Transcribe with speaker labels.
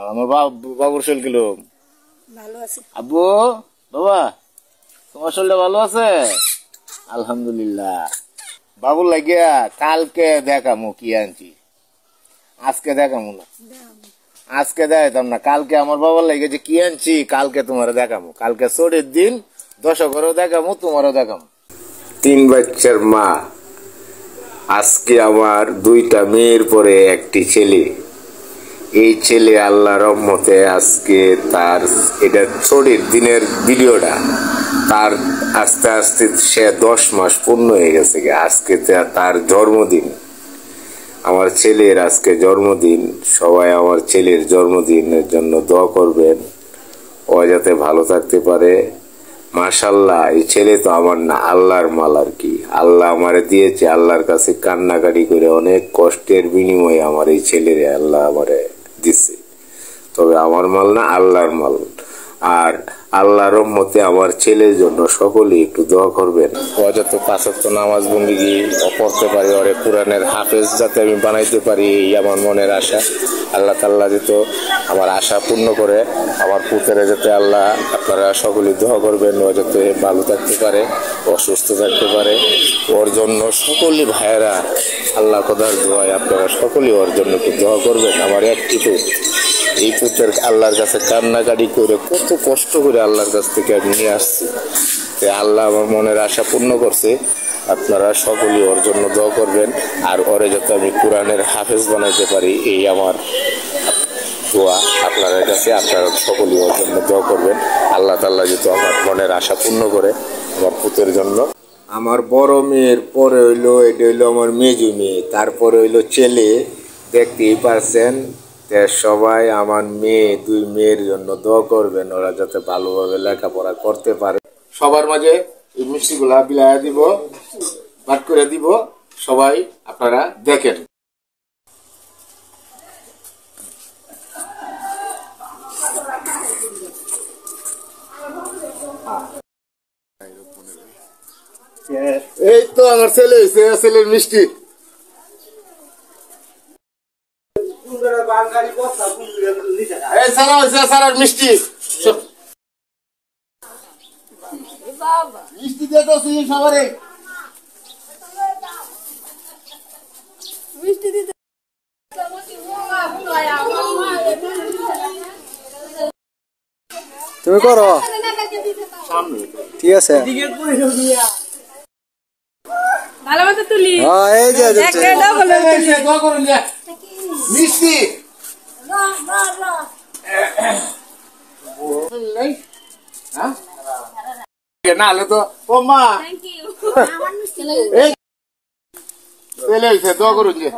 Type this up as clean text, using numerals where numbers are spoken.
Speaker 1: আমার বাবুর শরীর কিলো
Speaker 2: ভালো আছে।
Speaker 1: আব্বু বাবা তোমার শরীরটা ভালো আছে? আলহামদুলিল্লাহ। বাবুর লাগিয়া কালকে দেখামু কি আনছি, আজকে দেখামু না, আজকে দেখাইতাম না। কালকে আমার বাবার লাগে যে কি আনছি কালকে তোমার দেখামু। কালকে চোরের দিন দর্শকেরও দেখামু, তোমারও দেখামু।
Speaker 3: 3 বাচ্চার মা, আজকে আমার 2টা মেয়ের পরে একটি ছেলে। এই ছেলে আল্লাহর রহমতে আজকে তার এটা চোরের দিনের ভিডিওটা, তার আস্তে আস্তে সে 10 মাস পূর্ণ হয়ে গেছে। আজকে তার জন্মদিন, আমার ছেলের আজকে জন্মদিন। সবাই আমার ছেলের জন্মদিনের জন্য দোয়া করবেন, ও যাতে ভালো থাকতে পারে। মাশাল্লাহ, এই ছেলে তো আমার না, আল্লাহর মাল আর কি। আল্লাহ আমারে দিয়েছে, আল্লাহর কাছে কান্নাকাটি করে অনেক কষ্টের বিনিময়ে আমার এই ছেলেরে আল্লাহ আমারে দিছে। তবে আমার মাল না, আল্লাহর মাল। আর আল্লাহর রহমতে আমার ছেলের জন্য সকলেই একটু দোয়া করবেন, ও যাতে 5 ওয়াক্ত নামাজ বন্দেগী পড়তে পারি, ওরে কোরআনের হাফেজ যাতে আমি বানাইতে পারি, এই আমার মনের আশা। আল্লাহ তাআলা যেত আমার আশা পূর্ণ করে, আমার পুত্রে যাতে আল্লাহ আপনারা সকলেই দোয়া করবেন, ও যাতে ভালো থাকতে পারে, অসুস্থ থাকতে পারে। ওর জন্য সকলেই ভাইয়েরা আল্লাহ খোদার দোয়ায় আপনারা সকলেই ওর জন্য একটু দোয়া করবেন। আমার একটি পুত্র, এই পুত্রের আল্লাহর কাছে কান্নাকাটি করে কত কষ্ট করে আল্লাহর কাছ থেকে আমি নিয়ে আসছি। আল্লাহ আমার মনের আশা পূর্ণ করছে। আপনারা সকলেই ওর জন্য দোয়া করবেন, আর ওরে যাতে আমি কোরআনের হাফেজ বানাইতে পারি, এই আমার দোয়া আপনাদের কাছে। আপনারা সকলেই ওর জন্য দোয়া করবেন, আল্লাহ তাআলা যাতে আমার মনের আশা পূর্ণ করে আমার পুত্রের জন্য। আমার বড় মেয়ের পরে হইলো, এটা হইলো আমার মেজো মেয়ে, তারপরে হইলো ছেলে। দেখতেই পারছেন। সবাই আমার মেয়ে, 2 মেয়ের জন্য দোয়া করবেন, ওরা যাতে ভালোভাবে লেখাপড়া করতে পারে। সবার মাঝে এই মিষ্টিগুলা বিলাইয়া দিব, ভাগ করে দিব, সবাই আপনারা দেখেন। এই তো আমার ছেলে হয়েছে, ছেলের মিষ্টি। এই সারা হয়েছে, সারার মিষ্টি। মিষ্টি দিয়ে তো সবারে
Speaker 2: মিষ্টি দিতে
Speaker 4: তুমি করো, ঠিক আছে।
Speaker 2: ভালো মতো তুলি।
Speaker 4: এই যে
Speaker 1: মিষ্টি না হলে তো ও মা ছেলে হয়েছে, দোয়া করুন যে।